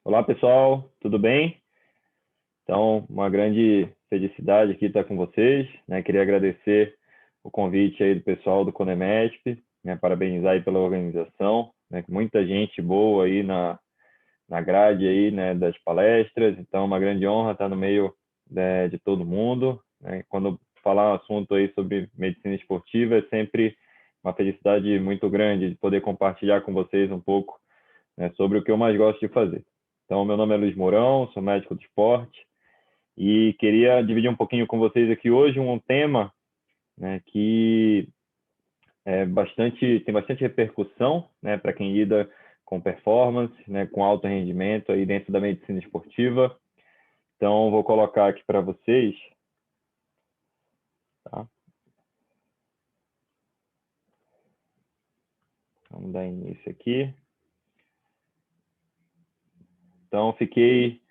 Olá, pessoal, tudo bem? Então, uma grande felicidade aqui estar com vocês, né? Queria agradecer o convite aí do pessoal do CONEMESP, né? Parabenizar aí pela organização, né? Com muita gente boa aí na grade aí, né? Das palestras. Então, uma grande honra estar no meio, né, de todo mundo, né? Quando falar um assunto aí sobre medicina esportiva, é sempre uma felicidade muito grande de poder compartilhar com vocês um pouco, né, sobre o que eu mais gosto de fazer. Então, meu nome é Luiz Mourão, sou médico do esporte e queria dividir um pouquinho com vocês aqui hoje um tema, né, que tem bastante repercussão, né, para quem lida com performance, né, com alto rendimento aí dentro da medicina esportiva. Então, vou colocar aqui para vocês, tá? Vamos dar início aqui. Então, fiquei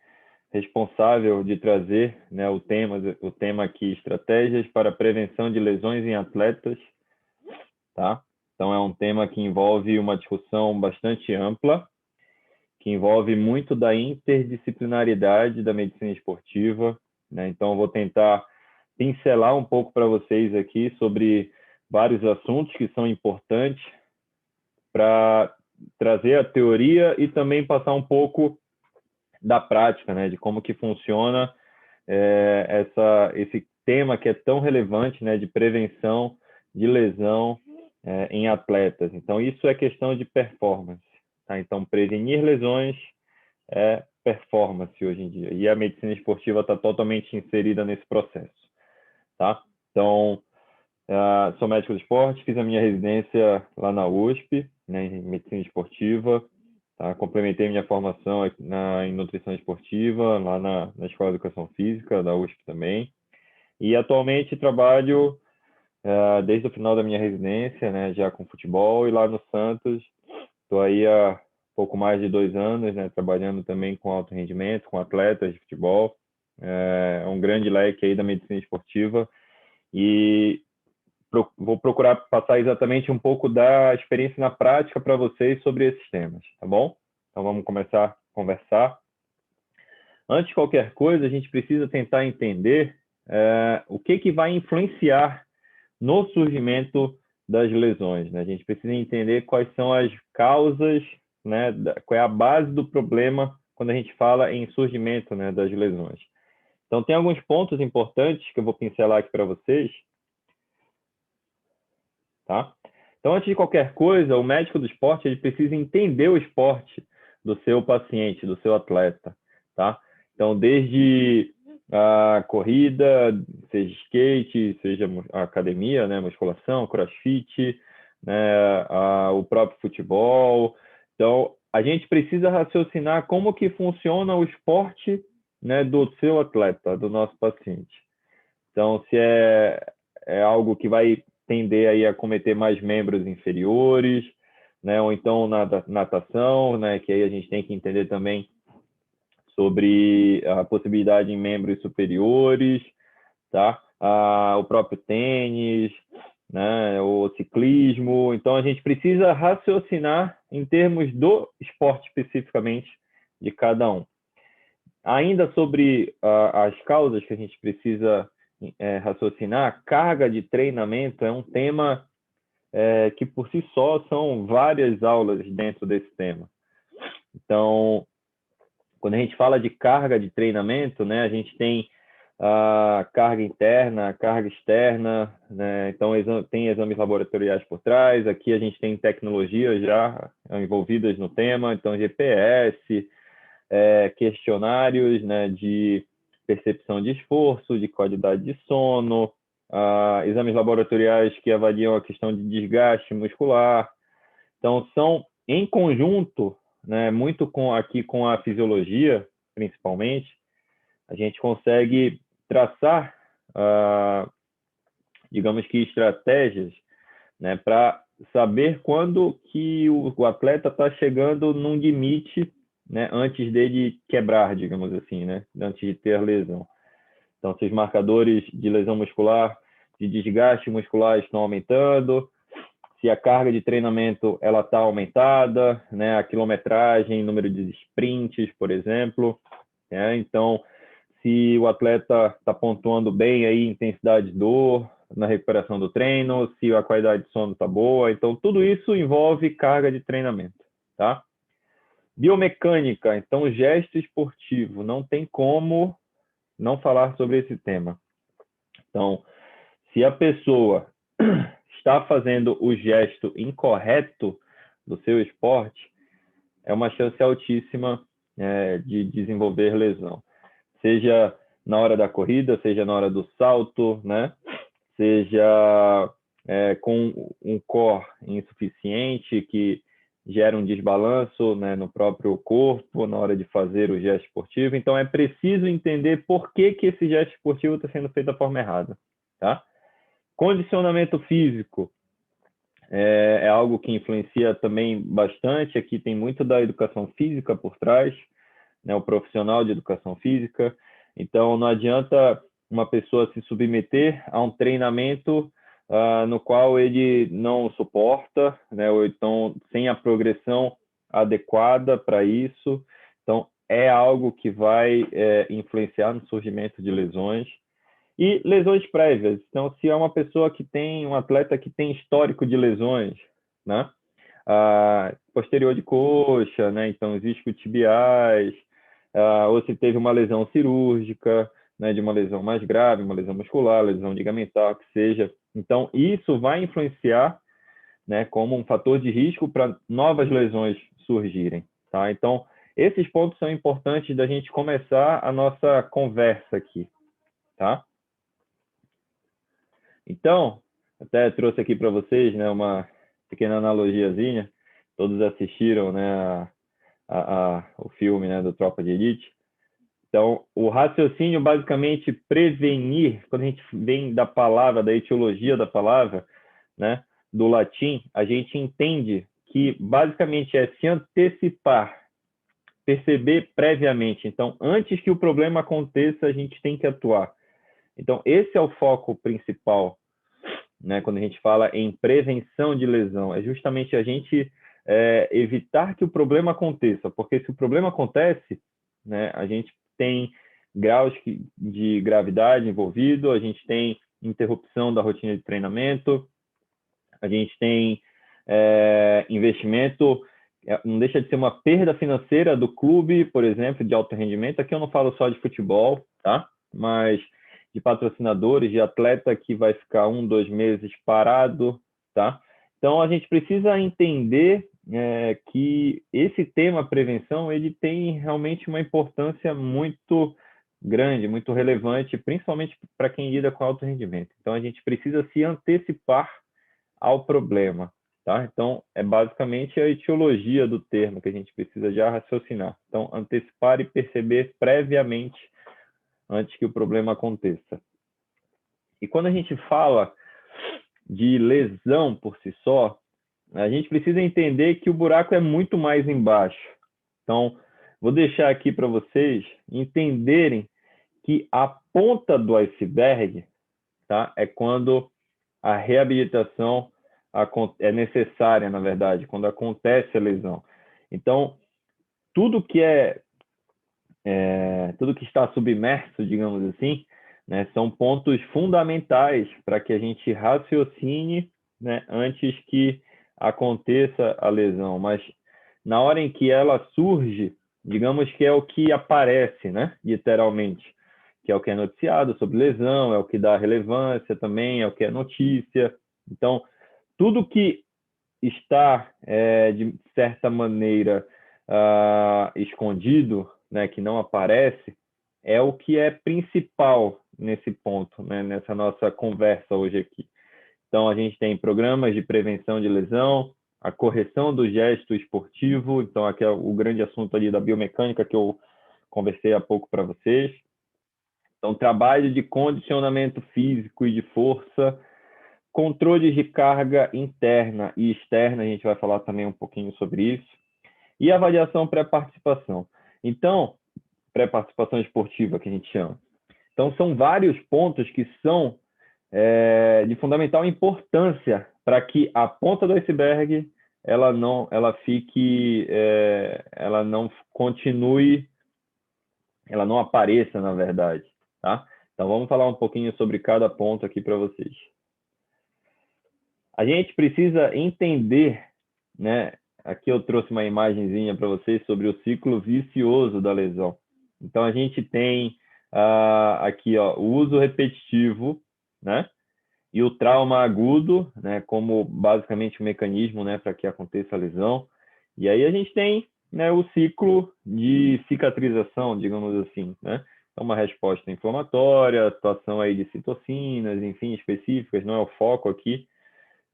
responsável de trazer, né, o tema aqui, estratégias para prevenção de lesões em atletas, tá? Então, é um tema que envolve uma discussão bastante ampla, que envolve muito da interdisciplinaridade da medicina esportiva, né? Então, eu vou tentar pincelar um pouco para vocês aqui sobre vários assuntos que são importantes para trazer a teoria e também passar um pouco da prática, né? De como que funciona esse tema que é tão relevante, né? De prevenção de lesão em atletas. Então, isso é questão de performance, tá? Então, prevenir lesões é performance hoje em dia. E a medicina esportiva está totalmente inserida nesse processo, tá? Então, sou médico do esporte, fiz a minha residência lá na USP, né, em medicina esportiva, tá? Complementei minha formação em nutrição esportiva, lá na Escola de Educação Física da USP também. E atualmente trabalho desde o final da minha residência, né, já com futebol, e lá no Santos estou aí há pouco mais de 2 anos, né, trabalhando também com alto rendimento, com atletas de futebol. É um grande leque aí da medicina esportiva e vou procurar passar exatamente um pouco da experiência na prática para vocês sobre esses temas, tá bom? Então vamos começar a conversar. Antes de qualquer coisa, a gente precisa tentar entender o que vai influenciar no surgimento das lesões, né? A gente precisa entender quais são as causas, né? Qual é a base do problema quando a gente fala em surgimento, né, das lesões. Então, tem alguns pontos importantes que eu vou pincelar aqui para vocês, tá? Então, antes de qualquer coisa, o médico do esporte ele precisa entender o esporte do seu paciente, do seu atleta, tá? Então, desde a corrida, seja skate, seja academia, né, musculação, crossfit, né, o próprio futebol. Então, a gente precisa raciocinar como que funciona o esporte, né, do seu atleta, do nosso paciente. Então, se é algo que vai tender aí a cometer mais membros inferiores, né, ou então natação, né, que aí a gente tem que entender também sobre a possibilidade em membros superiores, tá? O próprio tênis, né, o ciclismo. Então, a gente precisa raciocinar em termos do esporte especificamente de cada um. Ainda sobre as causas que a gente precisa raciocinar, carga de treinamento é um tema que, por si só, são várias aulas dentro desse tema. Então, quando a gente fala de carga de treinamento, né, a gente tem a carga interna, a carga externa, né? Então tem exames laboratoriais por trás, aqui a gente tem tecnologias já envolvidas no tema, então GPS, questionários, né, de percepção de esforço, de qualidade de sono, exames laboratoriais que avaliam a questão de desgaste muscular. Então, são em conjunto, né, muito aqui com a fisiologia, principalmente, a gente consegue traçar, digamos que, estratégias, né, para saber quando que o atleta está chegando num limite, né, antes dele quebrar, digamos assim, né, antes de ter lesão. Então, se os marcadores de lesão muscular, de desgaste muscular estão aumentando, se a carga de treinamento ela está aumentada, né? A quilometragem, número de sprints, por exemplo. Né? Então, se o atleta está pontuando bem aí intensidade de dor na recuperação do treino, se a qualidade de sono está boa. Então, tudo isso envolve carga de treinamento, tá? Biomecânica, então, gesto esportivo. Não tem como não falar sobre esse tema. Então, se a pessoa está fazendo o gesto incorreto do seu esporte, é uma chance altíssima de desenvolver lesão. Seja na hora da corrida, seja na hora do salto, né? Seja com um core insuficiente que gera um desbalanço, né, no próprio corpo na hora de fazer o gesto esportivo. Então, é preciso entender por que esse gesto esportivo está sendo feito da forma errada, tá? Condicionamento físico é algo que influencia também bastante. Aqui tem muito da educação física por trás, né, o profissional de educação física. Então, não adianta uma pessoa se submeter a um treinamento no qual ele não suporta, né, ou então sem a progressão adequada para isso. Então, é algo que vai influenciar no surgimento de lesões. E lesões prévias. Então, se é uma pessoa que tem, um atleta que tem histórico de lesões, né? Posterior de coxa, né? Então, os isquiotibiais, ou se teve uma lesão cirúrgica, né? De uma lesão mais grave, uma lesão muscular, lesão ligamentar, que seja. Então, isso vai influenciar, né? Como um fator de risco para novas lesões surgirem, tá? Então, esses pontos são importantes da gente começar a nossa conversa aqui, tá? Então, até trouxe aqui para vocês, né, uma pequena analogiazinha. Todos assistiram, né, o filme, né, do Tropa de Elite. Então, o raciocínio, basicamente, prevenir, quando a gente vem da palavra, da etiologia da palavra, né, do latim, a gente entende que, basicamente, é se antecipar, perceber previamente. Então, antes que o problema aconteça, a gente tem que atuar. Então, esse é o foco principal, né, quando a gente fala em prevenção de lesão. É justamente a gente evitar que o problema aconteça, porque se o problema acontece, né, a gente tem graus de gravidade envolvido, a gente tem interrupção da rotina de treinamento, a gente tem investimento, não deixa de ser uma perda financeira do clube, por exemplo, de alto rendimento. Aqui eu não falo só de futebol, tá? Mas de patrocinadores, de atleta que vai ficar 1, 2 meses parado, tá? Então, a gente precisa entender que esse tema prevenção, ele tem realmente uma importância muito grande, muito relevante, principalmente para quem lida com alto rendimento. Então, a gente precisa se antecipar ao problema, tá? Então, é basicamente a etiologia do termo que a gente precisa já raciocinar. Então, antecipar e perceber previamente antes que o problema aconteça. E quando a gente fala de lesão por si só, a gente precisa entender que o buraco é muito mais embaixo. Então, vou deixar aqui para vocês entenderem que a ponta do iceberg, tá, é quando a reabilitação é necessária, na verdade, quando acontece a lesão. Então, tudo que tudo que está submerso, digamos assim, né, são pontos fundamentais para que a gente raciocine, né, antes que aconteça a lesão. Mas na hora em que ela surge, digamos que é o que aparece, né, literalmente, que é o que é noticiado sobre lesão, é o que dá relevância também, é o que é notícia. Então, tudo que está, de certa maneira, escondido, né, que não aparece, é o que é principal nesse ponto, né, nessa nossa conversa hoje aqui. Então, a gente tem programas de prevenção de lesão, a correção do gesto esportivo, então aqui é o grande assunto ali da biomecânica que eu conversei há pouco para vocês. Então, trabalho de condicionamento físico e de força, controles de carga interna e externa, a gente vai falar também um pouquinho sobre isso, e avaliação pré-participação. Então, pré-participação esportiva, que a gente chama. Então, são vários pontos que são de fundamental importância para que a ponta do iceberg ela não continue, ela não apareça, na verdade, tá? Então vamos falar um pouquinho sobre cada ponto aqui para vocês. A gente precisa entender, né? Aqui eu trouxe uma imagenzinha para vocês sobre o ciclo vicioso da lesão. Então a gente tem aqui, ó, o uso repetitivo, né? E o trauma agudo, né, como basicamente o mecanismo, né, para que aconteça a lesão. E aí a gente tem, né, o ciclo de cicatrização, digamos assim, né? Então, uma resposta inflamatória, atuação aí de citocinas, enfim, específicas, não é o foco aqui.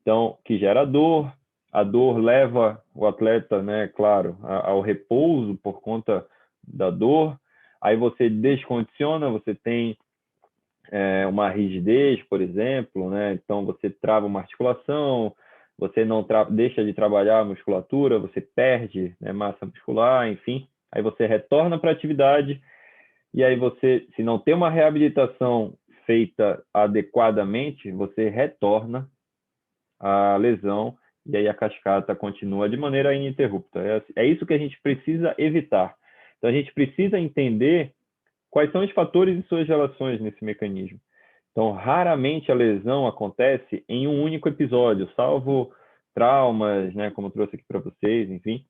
Então, que gera dor. A dor leva o atleta, né, claro, ao repouso por conta da dor. Aí você descondiciona, você tem uma rigidez, por exemplo, né? Então você trava uma articulação, você não deixa de trabalhar a musculatura, você perde, né, massa muscular, enfim. Aí você retorna para a atividade e aí você, se não tem uma reabilitação feita adequadamente, você retorna à lesão e aí a cascata continua de maneira ininterrupta. É isso que a gente precisa evitar. Então a gente precisa entender quais são os fatores e suas relações nesse mecanismo. Então, raramente a lesão acontece em um único episódio, salvo traumas, né, como eu trouxe aqui para vocês, enfim.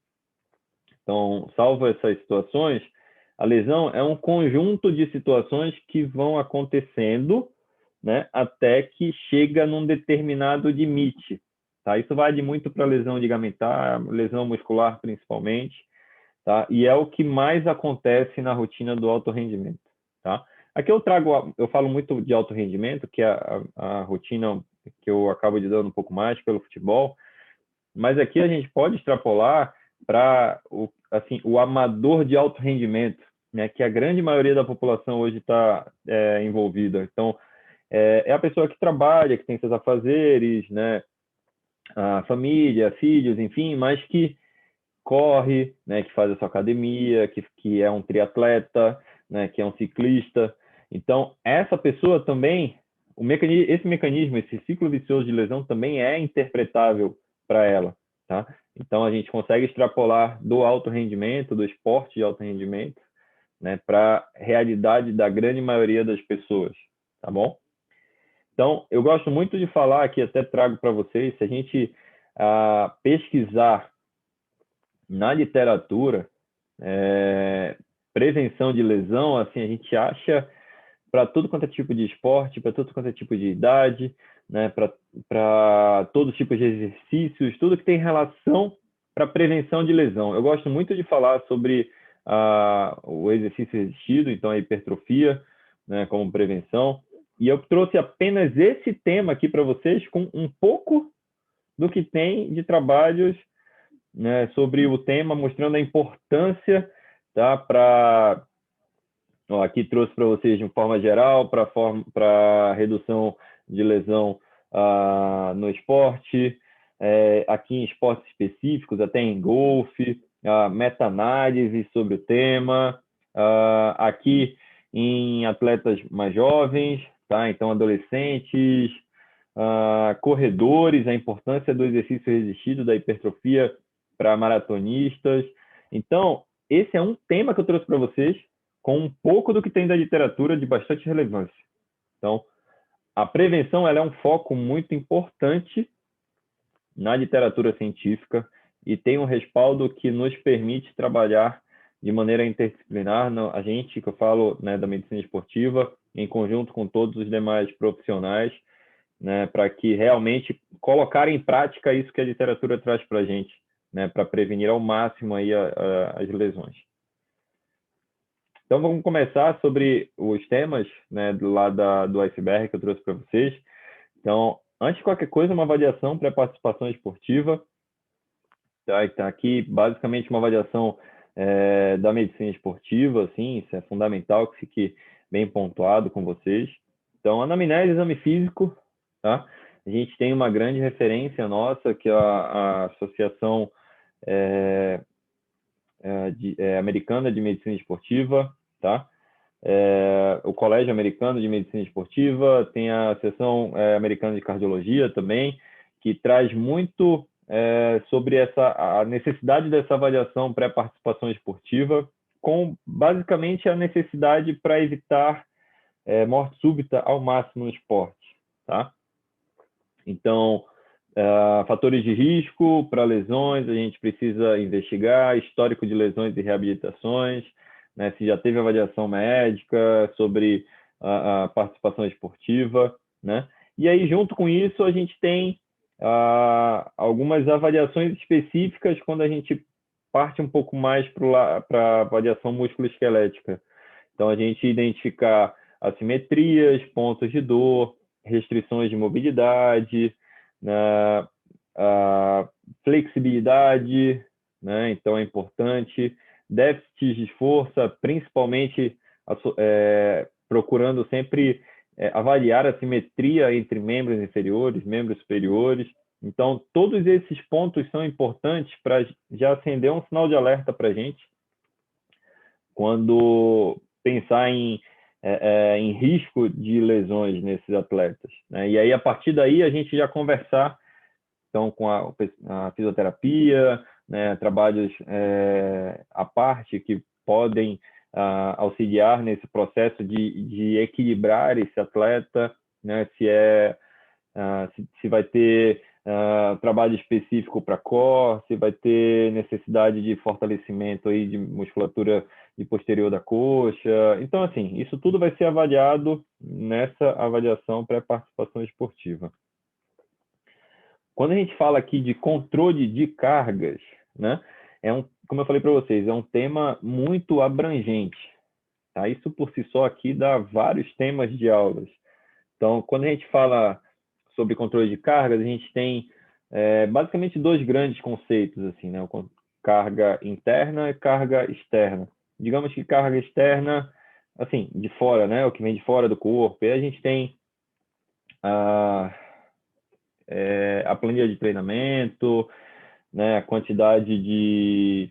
Então, salvo essas situações, a lesão é um conjunto de situações que vão acontecendo, né, até que chega num determinado limite. Tá? Isso vale muito para lesão ligamentar, lesão muscular principalmente, tá? E é o que mais acontece na rotina do alto rendimento, tá? Aqui eu falo muito de alto rendimento, que é a rotina que eu acabo de dando um pouco mais pelo futebol, mas aqui a gente pode extrapolar para o amador de alto rendimento, né? Que a grande maioria da população hoje está envolvida. Então, é a pessoa que trabalha, que tem seus afazeres, né? A família, filhos, enfim, mas que corre, né, que faz a sua academia, que é um triatleta, né, que é um ciclista. Então, essa pessoa também, esse mecanismo, esse ciclo vicioso de lesão também é interpretável para ela, tá? Então, a gente consegue extrapolar do alto rendimento, do esporte de alto rendimento, né, para a realidade da grande maioria das pessoas, tá bom? Então, eu gosto muito de falar aqui, até trago para vocês, se a gente pesquisar na literatura, prevenção de lesão, assim, a gente acha para todo quanto é tipo de esporte, para todo quanto é tipo de idade, né, para todos os tipos de exercícios, tudo que tem relação para prevenção de lesão. Eu gosto muito de falar sobre o exercício resistido, então a hipertrofia, né, como prevenção. E eu trouxe apenas esse tema aqui para vocês com um pouco do que tem de trabalhos, né, sobre o tema, mostrando a importância, tá, aqui trouxe para vocês de forma geral, para redução de lesão no esporte, aqui em esportes específicos, até em golfe, meta-análise sobre o tema, aqui em atletas mais jovens, tá? Então adolescentes, corredores, a importância do exercício resistido, da hipertrofia para maratonistas. Então, esse é um tema que eu trouxe para vocês, com um pouco do que tem da literatura de bastante relevância. Então, a prevenção ela é um foco muito importante na literatura científica e tem um respaldo que nos permite trabalhar de maneira interdisciplinar, a gente, que eu falo, né, da medicina esportiva, em conjunto com todos os demais profissionais, né, para que realmente colocar em prática isso que a literatura traz para a gente, né, para prevenir ao máximo aí as lesões. Então, vamos começar sobre os temas, né, do iceberg que eu trouxe para vocês. Então, antes de qualquer coisa, uma avaliação pré-participação esportiva. Tá? Então, aqui, basicamente, uma avaliação da medicina esportiva, assim, isso é fundamental que fique bem pontuado com vocês. Então, anamnese, exame físico, tá? A gente tem uma grande referência nossa, que é a Associação Americana de Medicina Esportiva, tá? O Colégio Americano de Medicina Esportiva, tem a Associação Americana de Cardiologia também, que traz muito sobre a necessidade dessa avaliação pré-participação esportiva, com basicamente a necessidade para evitar morte súbita ao máximo no esporte, tá? Então, fatores de risco para lesões, a gente precisa investigar, histórico de lesões e reabilitações, né, se já teve avaliação médica sobre a participação esportiva, né? E aí, junto com isso, a gente tem algumas avaliações específicas quando a gente parte um pouco mais para a avaliação musculoesquelética. Então, a gente identificar assimetrias, pontos de dor, restrições de mobilidade, né, a flexibilidade, né? Então é importante, déficits de força, principalmente procurando sempre avaliar a simetria entre membros inferiores, membros superiores. Então, todos esses pontos são importantes para já acender um sinal de alerta para a gente quando pensar em risco de lesões nesses atletas, né? E aí, a partir daí, a gente já conversar então, com a fisioterapia, né, trabalhos à parte que podem auxiliar nesse processo de equilibrar esse atleta, né, se vai ter trabalho específico para core, se vai ter necessidade de fortalecimento aí de musculatura de posterior da coxa. Então, assim, isso tudo vai ser avaliado nessa avaliação pré-participação esportiva. Quando a gente fala aqui de controle de cargas, né, como eu falei para vocês, é um tema muito abrangente. Tá? Isso por si só aqui dá vários temas de aulas. Então, quando a gente fala sobre controle de cargas, a gente tem basicamente dois grandes conceitos, assim, né? Carga interna e carga externa. Digamos que carga externa, assim, de fora, né? O que vem de fora do corpo. E a gente tem a planilha de treinamento, né? A quantidade de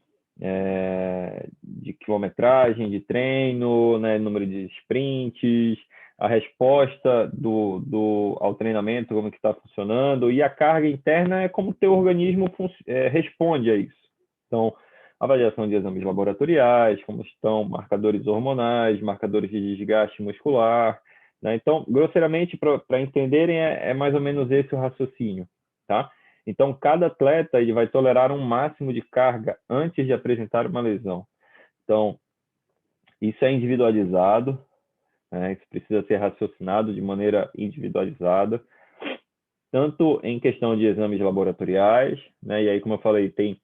quilometragem de treino, né? Número de sprints, a resposta ao treinamento, como que está funcionando, e a carga interna é como o teu organismo responde a isso. Então, avaliação de exames laboratoriais, como estão marcadores hormonais, marcadores de desgaste muscular, né? Então, grosseiramente, para entenderem, é mais ou menos esse o raciocínio, tá? Então, cada atleta ele vai tolerar um máximo de carga antes de apresentar uma lesão. Então, isso é individualizado, né? Isso precisa ser raciocinado de maneira individualizada, tanto em questão de exames laboratoriais, né? E aí, como eu falei, tem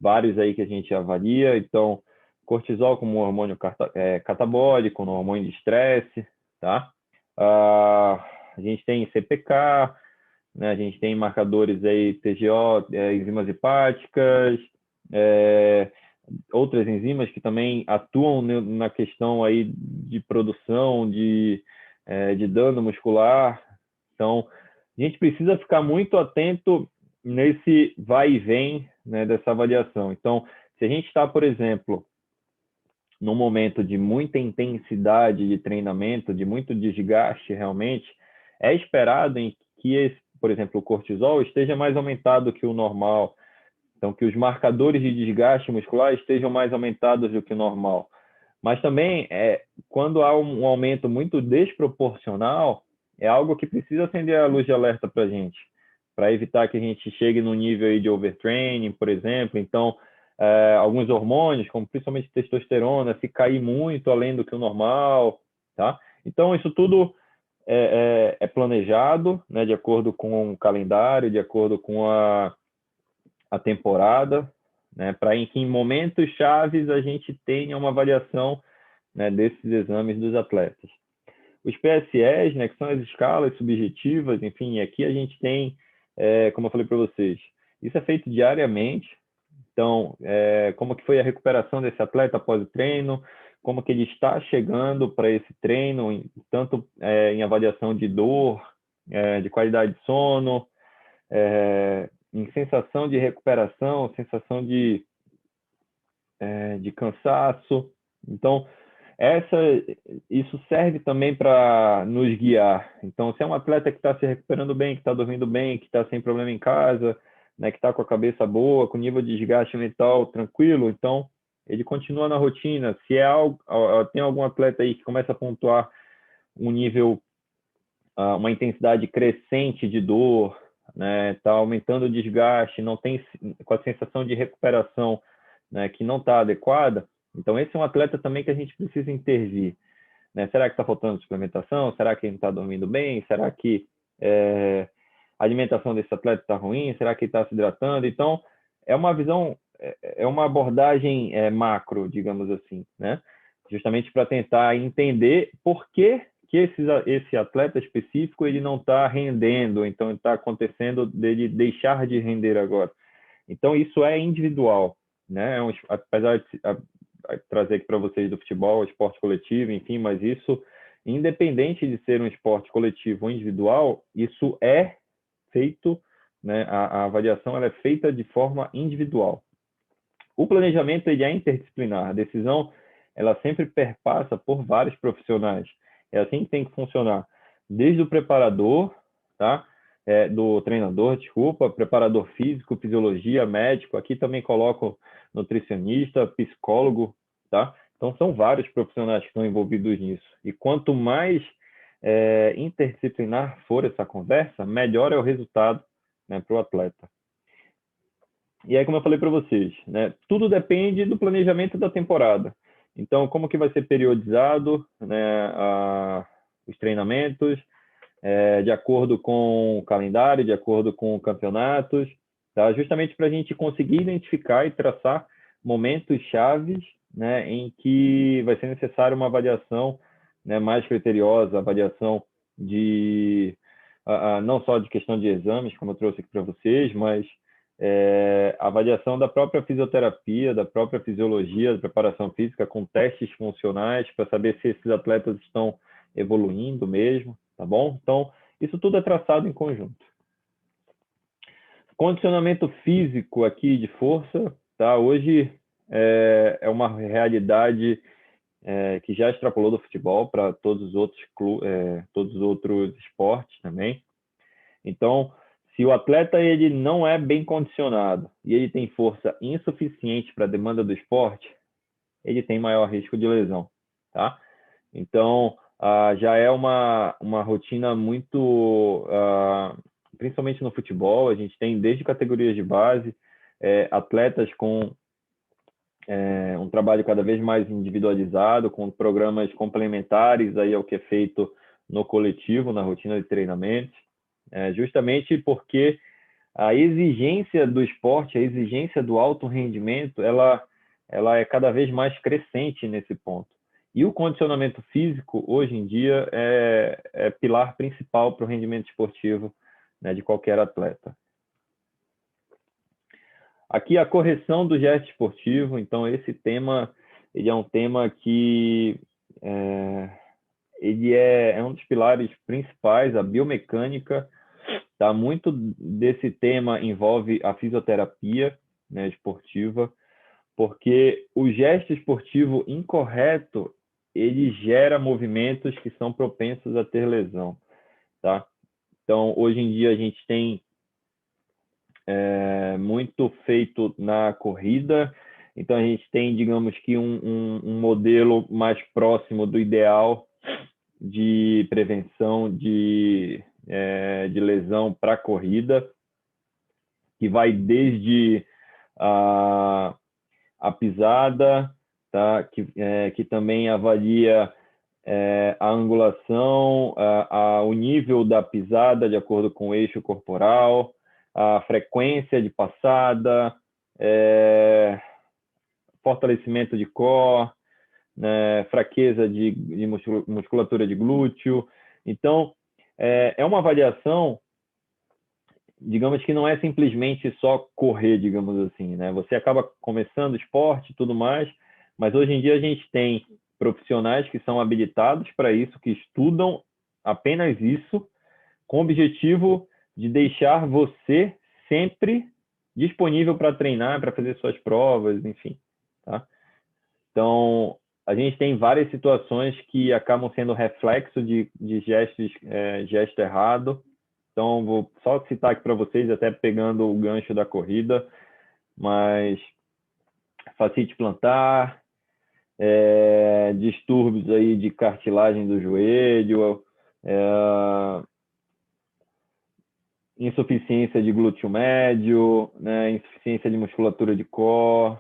vários aí que a gente avalia. Então, cortisol como um hormônio catabólico, um hormônio de estresse, tá? A gente tem CPK, né? A gente tem marcadores aí TGO, enzimas hepáticas, outras enzimas que também atuam na questão aí de produção de dano muscular. Então, a gente precisa ficar muito atento nesse vai e vem, né, dessa avaliação. Então, se a gente está, por exemplo, num momento de muita intensidade de treinamento, de muito desgaste realmente, é esperado em que, por exemplo, o cortisol esteja mais aumentado que o normal. Então, que os marcadores de desgaste muscular estejam mais aumentados do que o normal. Mas também, quando há um aumento muito desproporcional, é algo que precisa acender a luz de alerta para a gente, para evitar que a gente chegue no nível aí de overtraining, por exemplo. Então, alguns hormônios, como principalmente testosterona, se cair muito além do que o normal, tá? Então, isso tudo é planejado, né, de acordo com o calendário, de acordo com a temporada, né, para que em momentos chaves a gente tenha uma avaliação, né, desses exames dos atletas. Os PSEs, né, que são as escalas subjetivas, enfim, aqui a gente tem, como eu falei para vocês, isso é feito diariamente. Então, como que foi a recuperação desse atleta após o treino, como que ele está chegando para esse treino, tanto em avaliação de dor, de qualidade de sono, em sensação de recuperação, sensação de cansaço. Então, essa, isso serve também para nos guiar. Então, se é um atleta que está se recuperando bem, que está dormindo bem, que está sem problema em casa, né, que está com a cabeça boa, com nível de desgaste mental tranquilo, então ele continua na rotina. Se é algo, tem algum atleta aí que começa a pontuar um nível, uma intensidade crescente de dor, né, está aumentando o desgaste, não tem com a sensação de recuperação, né, que não está adequada, então esse é um atleta também que a gente precisa intervir, né? Será que está faltando suplementação? Será que ele não está dormindo bem? Será que a alimentação desse atleta está ruim? Será que ele está se hidratando? Então, é uma visão, é uma abordagem macro, digamos assim, né? Justamente para tentar entender por que esse atleta específico ele não está rendendo, então está acontecendo dele deixar de render agora. Então, isso é individual, né? Apesar de trazer aqui para vocês do futebol, esporte coletivo, enfim, mas isso, independente de ser um esporte coletivo ou individual, isso é feito, né? A avaliação ela é feita de forma individual. O planejamento ele é interdisciplinar, a decisão ela sempre perpassa por vários profissionais. É assim que tem que funcionar, desde o preparador, tá? Do treinador, desculpa, preparador físico, fisiologia, médico, aqui também coloco nutricionista, psicólogo, tá? Então, são vários profissionais que estão envolvidos nisso. E quanto mais interdisciplinar for essa conversa, melhor é o resultado, né, para o atleta. E aí, como eu falei para vocês, né, tudo depende do planejamento da temporada. Então, como que vai ser periodizado, né, os treinamentos, de acordo com o calendário, de acordo com campeonatos, tá? Justamente para a gente conseguir identificar e traçar momentos chaves, né, em que vai ser necessária uma avaliação, né, mais criteriosa, avaliação de não só de questão de exames, como eu trouxe aqui para vocês, mas avaliação da própria fisioterapia, da própria fisiologia, da preparação física, com testes funcionais, para saber se esses atletas estão evoluindo mesmo, tá bom? Então, isso tudo é traçado em conjunto. Condicionamento físico aqui de força, tá? Hoje é uma realidade que já extrapolou do futebol para todos os outros esportes também. Então, se o atleta ele não é bem condicionado e ele tem força insuficiente para a demanda do esporte, ele tem maior risco de lesão, tá? Então, já é uma rotina muito, principalmente no futebol, a gente tem desde categorias de base, atletas com um trabalho cada vez mais individualizado, com programas complementares aí ao que é feito no coletivo, na rotina de treinamentos, justamente porque a exigência do esporte, a exigência do alto rendimento, ela é cada vez mais crescente nesse ponto. E o condicionamento físico, hoje em dia, é pilar principal para o rendimento esportivo, né, de qualquer atleta. Aqui a correção do gesto esportivo. Então, esse tema ele é um tema que ele é um dos pilares principais, a biomecânica. Tá? Muito desse tema envolve a fisioterapia, né, esportiva, porque o gesto esportivo incorreto ele gera movimentos que são propensos a ter lesão, tá? Então, hoje em dia a gente tem muito feito na corrida, então a gente tem, digamos que um modelo mais próximo do ideal de prevenção de lesão para a corrida, que vai desde a pisada, tá? Que também avalia a angulação, o nível da pisada de acordo com o eixo corporal, a frequência de passada, fortalecimento de core, né, fraqueza de musculatura de glúteo. Então, é uma avaliação, digamos que não é simplesmente só correr, digamos assim, né? Você acaba começando esporte e tudo mais, mas hoje em dia a gente tem profissionais que são habilitados para isso, que estudam apenas isso, com o objetivo de deixar você sempre disponível para treinar, para fazer suas provas, enfim, tá? Então, a gente tem várias situações que acabam sendo reflexo de gesto errado. Então, vou só citar aqui para vocês, até pegando o gancho da corrida, mas fascite plantar, distúrbios aí de cartilagem do joelho, insuficiência de glúteo médio, né, insuficiência de musculatura de core.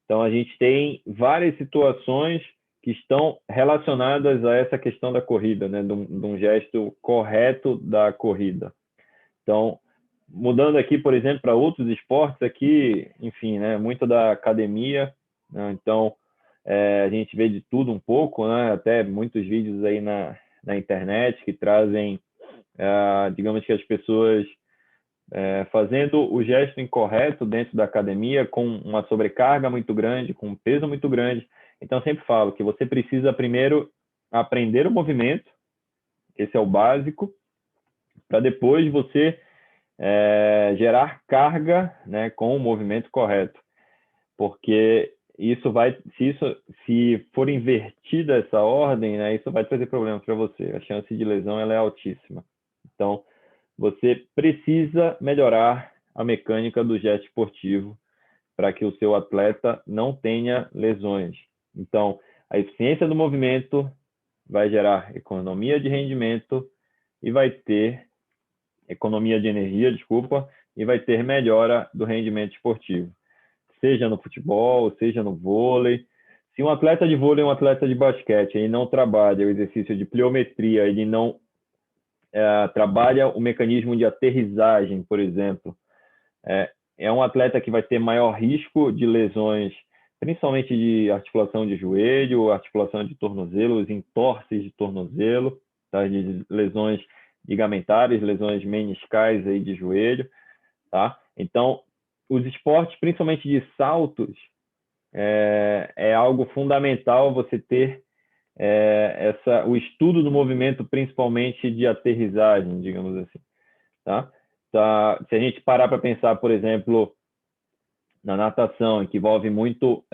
Então, a gente tem várias situações que estão relacionadas a essa questão da corrida, né, de um gesto correto da corrida. Então, mudando aqui, por exemplo, para outros esportes aqui, enfim, né, muito da academia, né, então a gente vê de tudo um pouco, né, até muitos vídeos aí na internet que trazem, digamos que as pessoas fazendo o gesto incorreto dentro da academia, com uma sobrecarga muito grande, com um peso muito grande. Então, eu sempre falo que você precisa primeiro aprender o movimento, esse é o básico, para depois você gerar carga, né, com o movimento correto. Porque isso vai, se for invertida essa ordem, né, isso vai trazer problemas para você. A chance de lesão ela é altíssima. Então, você precisa melhorar a mecânica do gesto esportivo para que o seu atleta não tenha lesões. Então, a eficiência do movimento vai gerar economia de rendimento e vai ter economia de energia, desculpa, e vai ter melhora do rendimento esportivo, seja no futebol, seja no vôlei. Se um atleta de vôlei e um atleta de basquete ele não trabalha o exercício de pliometria, ele não trabalha o mecanismo de aterrissagem, por exemplo, é um atleta que vai ter maior risco de lesões, principalmente de articulação de joelho, articulação de tornozelo, entorses de tornozelo, tá? De lesões ligamentares, lesões meniscais aí de joelho, tá? Então, os esportes, principalmente de saltos, é algo fundamental você ter o estudo do movimento, principalmente de aterrissagem, digamos assim, tá? Se a gente parar para pensar, por exemplo, na natação, que envolve muito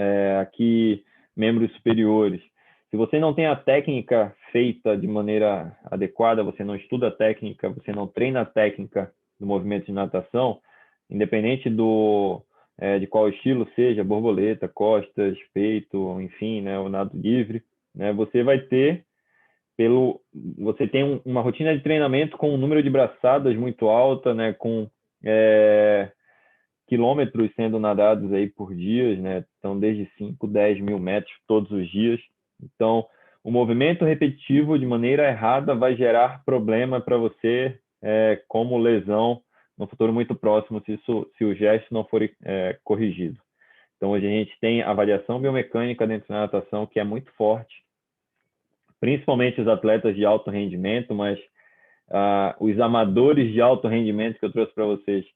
aqui membros superiores, se você não tem a técnica feita de maneira adequada, você não estuda a técnica, você não treina a técnica do movimento de natação, independente de qual estilo seja, borboleta, costas, peito, enfim, né, o nado livre, né, você vai ter você tem uma rotina de treinamento com um número de braçadas muito alta, né, com quilômetros sendo nadados aí por dias, né, então desde 5, 10 mil metros todos os dias. Então, o movimento repetitivo de maneira errada vai gerar problema para você, como lesão no futuro muito próximo, se o gesto não for corrigido. Então, hoje a gente tem avaliação biomecânica dentro da natação que é muito forte, principalmente os atletas de alto rendimento, mas os amadores de alto rendimento que eu trouxe para vocês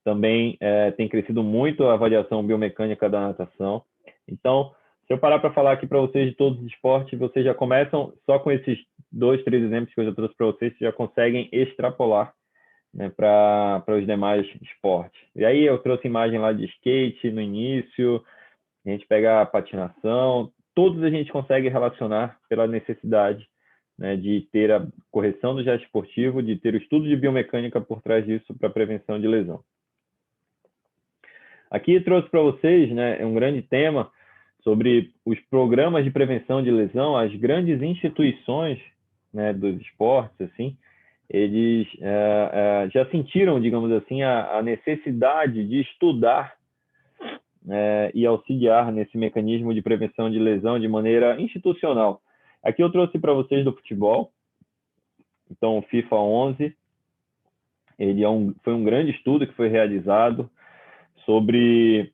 também tem crescido muito a avaliação biomecânica da natação. Então, se eu parar para falar aqui para vocês de todos os esportes, vocês já começam, só com esses 2, 3 exemplos que eu já trouxe para vocês, já conseguem extrapolar, né, para os demais esportes. E aí eu trouxe imagem lá de skate no início, a gente pega a patinação, todos a gente consegue relacionar pela necessidade, né, de ter a correção do gesto esportivo, de ter o estudo de biomecânica por trás disso para prevenção de lesão. Aqui eu trouxe para vocês, né, um grande tema sobre os programas de prevenção de lesão. As grandes instituições, né, dos esportes, assim, eles já sentiram, digamos assim, a necessidade de estudar e auxiliar nesse mecanismo de prevenção de lesão de maneira institucional. Aqui eu trouxe para vocês do futebol. Então, o FIFA 11, ele foi um grande estudo que foi realizado sobre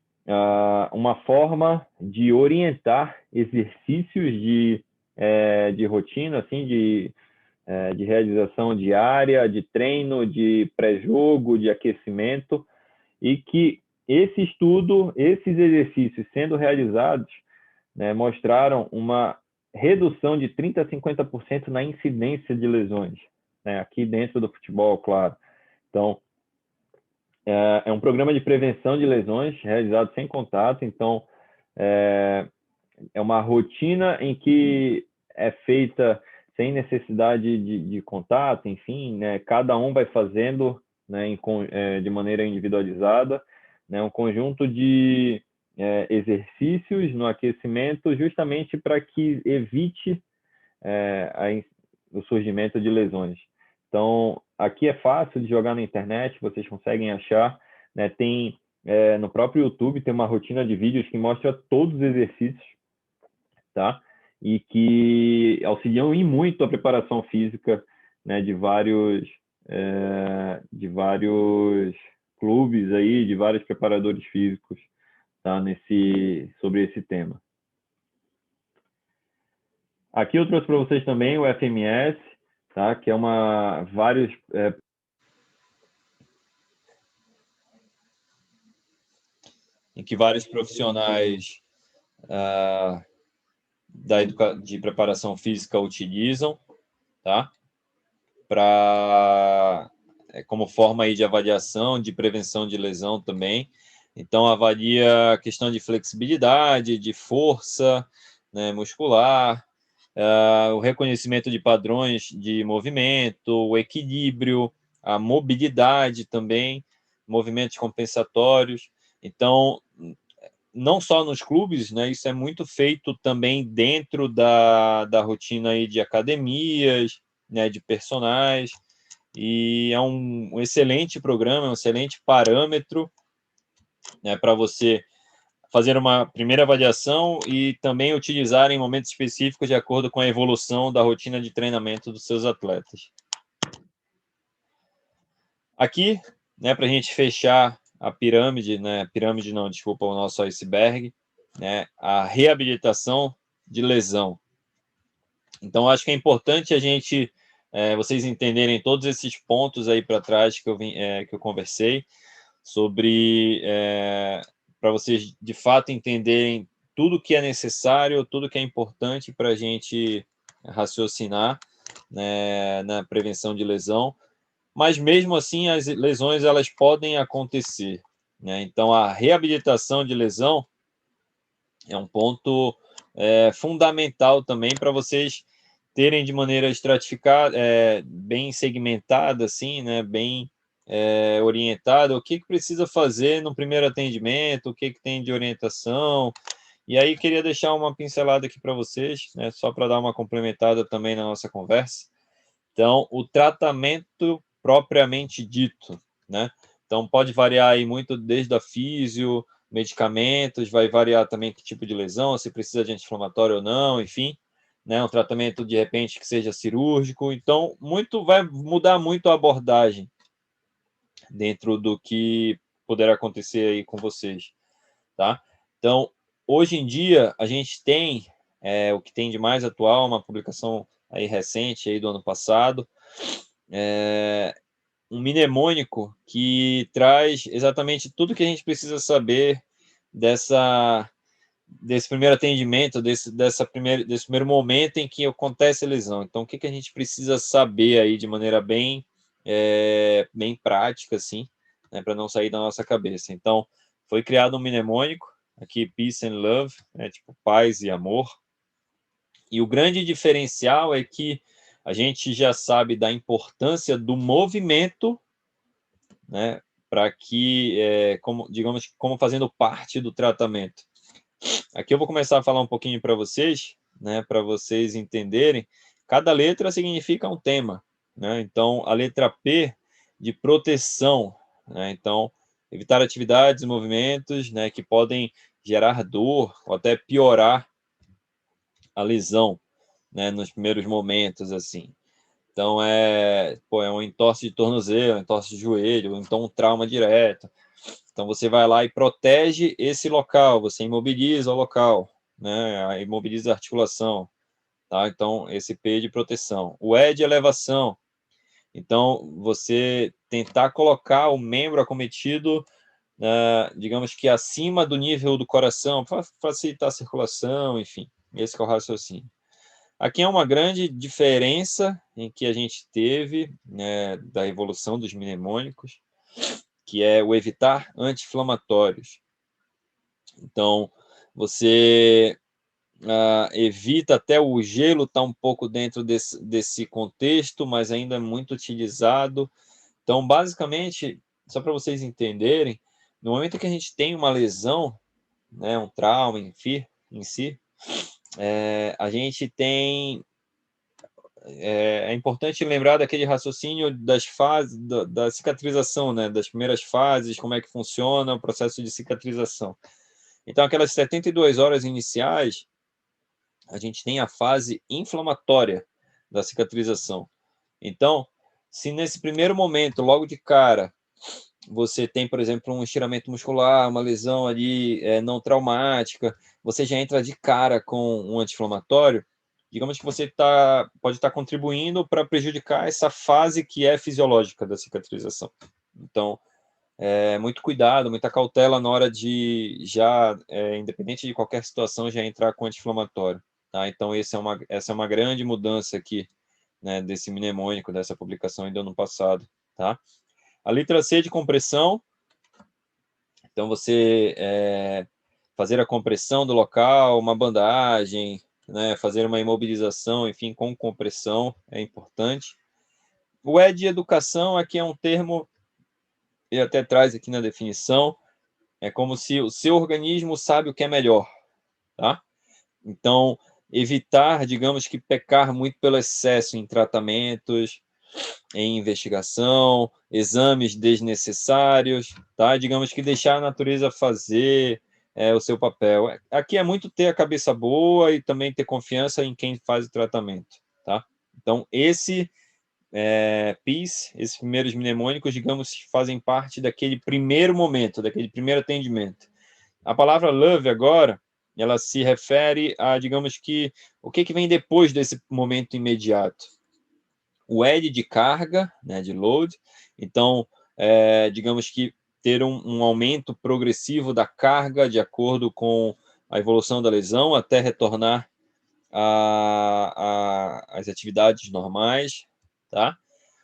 uma forma de orientar exercícios de rotina, assim, de realização diária, de treino, de pré-jogo, de aquecimento, e que esse estudo, esses exercícios sendo realizados, né, mostraram uma redução de 30% a 50% na incidência de lesões, né, aqui dentro do futebol, claro. Então, é um programa de prevenção de lesões realizado sem contato. Então, é uma rotina em que é feita sem necessidade de contato, enfim, né? Cada um vai fazendo, né, de maneira individualizada, né, um conjunto de exercícios no aquecimento, justamente para que evite o surgimento de lesões. Então, aqui é fácil de jogar na internet, vocês conseguem achar, né? Tem no próprio YouTube tem uma rotina de vídeos que mostra todos os exercícios, tá? E que auxiliam em muito a preparação física, né, de vários clubes aí, de vários preparadores físicos, tá? Sobre esse tema. Aqui eu trouxe para vocês também o FMS, tá? Que é vários em que vários profissionais de preparação física utilizam, tá? Como forma aí de avaliação, de prevenção de lesão também. Então, avalia a questão de flexibilidade, de força, né, muscular, o reconhecimento de padrões de movimento, o equilíbrio, a mobilidade também, movimentos compensatórios. Então, não só nos clubes, né, isso é muito feito também dentro da rotina aí de academias, né, de personagens, e é um excelente programa, um excelente parâmetro, né, para você fazer uma primeira avaliação e também utilizar em momentos específicos de acordo com a evolução da rotina de treinamento dos seus atletas. Aqui, né, para a gente fechar a pirâmide, né, pirâmide não, desculpa, o nosso iceberg, né, a reabilitação de lesão. Então, acho que é importante vocês entenderem todos esses pontos aí para trás que eu conversei, sobre para vocês de fato entenderem tudo que é necessário, tudo que é importante para a gente raciocinar, né, na prevenção de lesão, mas mesmo assim as lesões elas podem acontecer, né? Então a reabilitação de lesão é um ponto fundamental também para vocês terem de maneira estratificada, bem segmentada, assim, né, bem orientada, o que precisa fazer no primeiro atendimento, o que tem de orientação. E aí queria deixar uma pincelada aqui para vocês, né, só para dar uma complementada também na nossa conversa. Então, o tratamento propriamente dito, né? Então, pode variar aí muito desde a físio, medicamentos, vai variar também que tipo de lesão, se precisa de anti-inflamatório ou não, enfim, né? Um tratamento, de repente, que seja cirúrgico. Então, vai mudar muito a abordagem dentro do que poderá acontecer aí com vocês, tá? Então, hoje em dia, a gente tem o que tem de mais atual, uma publicação aí recente aí do ano passado, um mnemônico que traz exatamente tudo que a gente precisa saber desse primeiro atendimento, desse primeiro momento em que acontece a lesão. Então, o que a gente precisa saber aí de maneira bem prática, assim, né, para não sair da nossa cabeça. Então, foi criado um mnemônico, aqui, Peace and Love, né, tipo paz e amor. E o grande diferencial é que a gente já sabe da importância do movimento, né, para que, digamos, como fazendo parte do tratamento. Aqui eu vou começar a falar um pouquinho para vocês, né, para vocês entenderem. Cada letra significa um tema, né? Então, a letra P de proteção, né? Então, evitar atividades e movimentos, né, que podem gerar dor ou até piorar a lesão, né, nos primeiros momentos, assim. Então, é um entorse de tornozelo, um entorse de joelho, ou então um trauma direto. Então, você vai lá e protege esse local, você imobiliza o local, né? Imobiliza a articulação, tá? Então, esse P de proteção. O E de elevação. Então, você tentar colocar o membro acometido, digamos que acima do nível do coração, para facilitar a circulação, enfim. Esse é o raciocínio. Aqui é uma grande diferença em que a gente teve, né, da evolução dos mnemônicos, que é o evitar anti-inflamatórios. Então, você evita até o gelo estar um pouco dentro desse contexto, mas ainda é muito utilizado. Então, basicamente, só para vocês entenderem, no momento que a gente tem uma lesão, né, um trauma em si, a gente tem... É importante lembrar daquele raciocínio das fases, da cicatrização, né, das primeiras fases, como é que funciona o processo de cicatrização. Então, aquelas 72 horas iniciais, a gente tem a fase inflamatória da cicatrização. Então, se nesse primeiro momento, logo de cara, você tem, por exemplo, um estiramento muscular, uma lesão ali não traumática, você já entra de cara com um anti-inflamatório, digamos que você pode estar contribuindo para prejudicar essa fase que é fisiológica da cicatrização. Então, muito cuidado, muita cautela na hora de já, independente de qualquer situação, já entrar com anti-inflamatório. Tá? Então, essa é uma grande mudança aqui, né, desse mnemônico, dessa publicação do ano passado. Tá? A letra C de compressão, então você fazer a compressão do local, uma bandagem, né, fazer uma imobilização, enfim, com compressão é importante. O E de educação aqui é um termo, ele até traz aqui na definição, é como se o seu organismo sabe o que é melhor, tá? Então, evitar, digamos que pecar muito pelo excesso em tratamentos, em investigação, exames desnecessários, tá? Digamos que deixar a natureza fazer o seu papel. Aqui é muito ter a cabeça boa e também ter confiança em quem faz o tratamento, tá? Então, esses primeiros mnemônicos, digamos, fazem parte daquele primeiro momento, daquele primeiro atendimento. A palavra love agora, ela se refere a, digamos que, o que vem depois desse momento imediato. O L de carga, né, de load, então, digamos que ter um aumento progressivo da carga de acordo com a evolução da lesão até retornar às atividades normais, tá?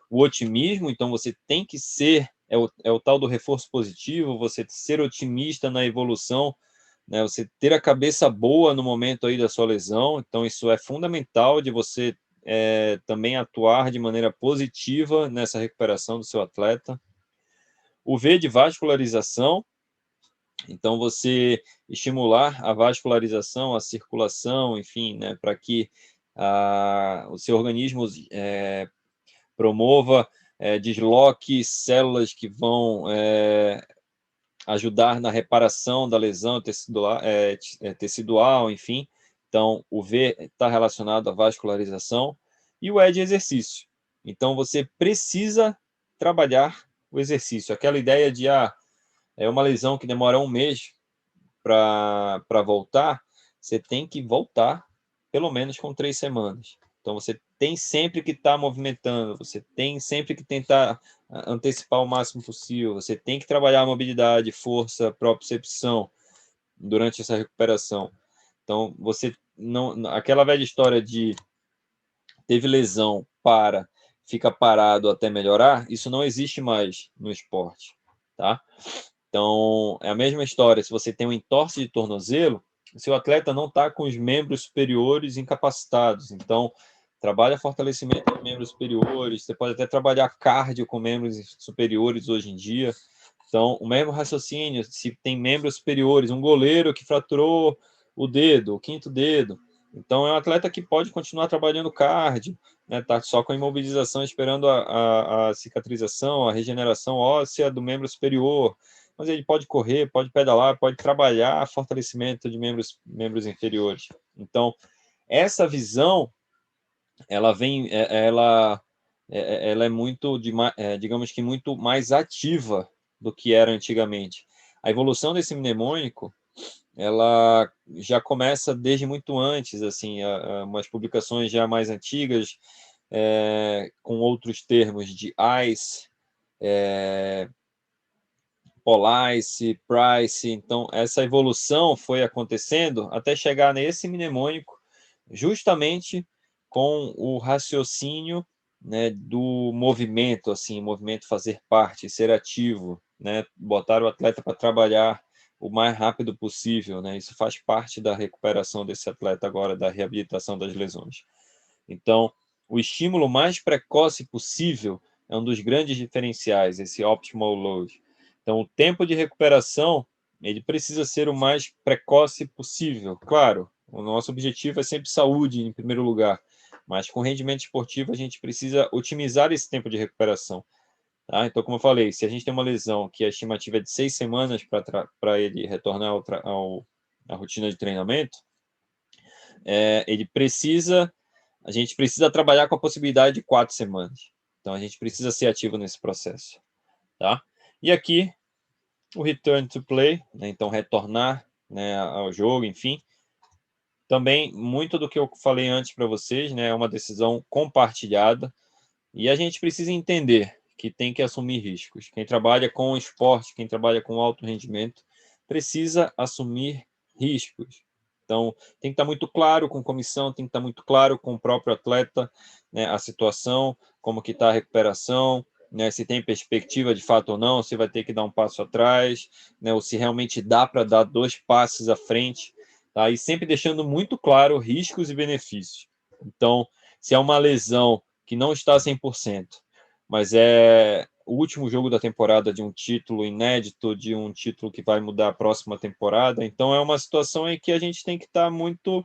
O otimismo, então você tem que ser, é o tal do reforço positivo, você ser otimista na evolução, né? Você ter a cabeça boa no momento aí da sua lesão, então isso é fundamental de você também atuar de maneira positiva nessa recuperação do seu atleta. O V de vascularização, então você estimular a vascularização, a circulação, enfim, né, para que o seu organismo promova, desloque células que vão ajudar na reparação da lesão tecidual, enfim. Então, o V está relacionado à vascularização. E o E de exercício. Então, você precisa trabalhar o exercício. Aquela ideia de, é uma lesão que demora um mês para voltar, você tem que voltar pelo menos com 3 semanas. Então, você tem sempre que estar movimentando, você tem sempre que tentar antecipar o máximo possível, você tem que trabalhar a mobilidade, força, propriocepção durante essa recuperação. Então, você não... Aquela velha história de teve lesão, fica parado até melhorar, isso não existe mais no esporte, tá? Então, é a mesma história. Se você tem um entorse de tornozelo, o seu atleta não está com os membros superiores incapacitados. Então, trabalha fortalecimento dos membros superiores. Você pode até trabalhar cardio com membros superiores hoje em dia. Então, o mesmo raciocínio, se tem membros superiores, um goleiro que fraturou o dedo, o quinto dedo. Então, é um atleta que pode continuar trabalhando cardio, né? Tá só com a imobilização, esperando a cicatrização, a regeneração óssea do membro superior, mas ele pode correr, pode pedalar, pode trabalhar fortalecimento de membros inferiores. Então, essa visão, ela vem, ela é muito, digamos que muito mais ativa do que era antigamente. A evolução desse mnemônico, ela já começa desde muito antes, assim, umas publicações já mais antigas, com outros termos de ICE, Police, Price. Então, essa evolução foi acontecendo até chegar nesse mnemônico, justamente com o raciocínio, né, do movimento, assim, movimento fazer parte, ser ativo, né, botar o atleta para trabalhar o mais rápido possível, né? Isso faz parte da recuperação desse atleta agora, da reabilitação das lesões. Então, o estímulo mais precoce possível é um dos grandes diferenciais, esse optimal load. Então, o tempo de recuperação, ele precisa ser o mais precoce possível. Claro, o nosso objetivo é sempre saúde em primeiro lugar, mas com rendimento esportivo a gente precisa otimizar esse tempo de recuperação. Tá? Então, como eu falei, se a gente tem uma lesão que a estimativa é de 6 semanas para ele retornar à rotina de treinamento, a gente precisa trabalhar com a possibilidade de 4 semanas. Então, a gente precisa ser ativo nesse processo. Tá? E aqui, o return to play, né? Então, retornar, né, ao jogo, enfim. Também, muito do que eu falei antes para vocês, né, é uma decisão compartilhada. E a gente precisa entender que tem que assumir riscos. Quem trabalha com esporte, quem trabalha com alto rendimento, precisa assumir riscos. Então, tem que estar muito claro com a comissão, tem que estar muito claro com o próprio atleta, né, a situação, como que está a recuperação, né, se tem perspectiva de fato ou não, se vai ter que dar um passo atrás, né, ou se realmente dá para dar 2 passos à frente, tá? E sempre deixando muito claro riscos e benefícios. Então, se é uma lesão que não está 100%, mas é o último jogo da temporada de um título inédito, de um título que vai mudar a próxima temporada. Então, é uma situação em que a gente tem que estar muito...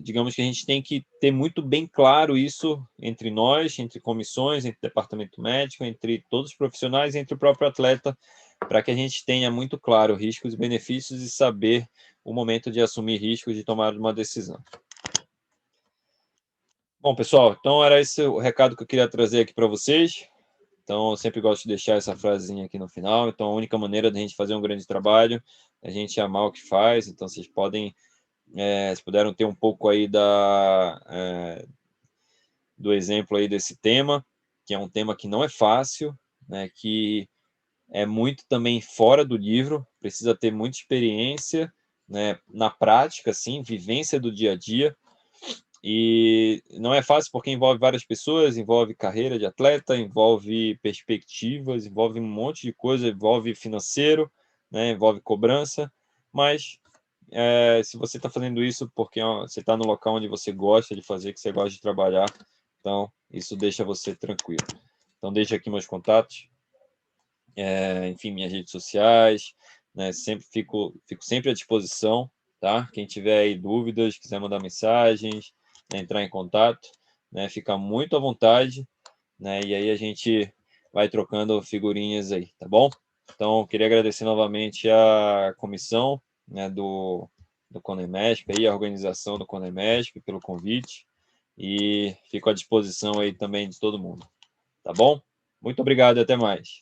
digamos que a gente tem que ter muito bem claro isso entre nós, entre comissões, entre departamento médico, entre todos os profissionais, entre o próprio atleta, para que a gente tenha muito claro riscos e benefícios e saber o momento de assumir riscos, de tomar uma decisão. Bom, pessoal, então era esse o recado que eu queria trazer aqui para vocês. Então, eu sempre gosto de deixar essa frasezinha aqui no final. Então, a única maneira de a gente fazer um grande trabalho é a gente amar o que faz. Então, vocês podem, se puderam ter um pouco aí do exemplo aí desse tema, que é um tema que não é fácil, né, que é muito também fora do livro, precisa ter muita experiência, né, na prática, assim, vivência do dia a dia. E não é fácil porque envolve várias pessoas, envolve carreira de atleta, envolve perspectivas, envolve um monte de coisa, envolve financeiro, né, envolve cobrança, mas se você está fazendo isso porque você está no local onde você gosta de fazer, que você gosta de trabalhar, então isso deixa você tranquilo. Então deixa aqui meus contatos, enfim, minhas redes sociais, né, sempre fico sempre à disposição, tá? Quem tiver aí dúvidas, quiser mandar mensagens, né, entrar em contato, né, fica muito à vontade, né? E aí a gente vai trocando figurinhas aí, tá bom? Então, queria agradecer novamente a comissão, né, do CONEMESP, aí, a organização do CONEMESP pelo convite, e fico à disposição aí também de todo mundo, tá bom? Muito obrigado e até mais.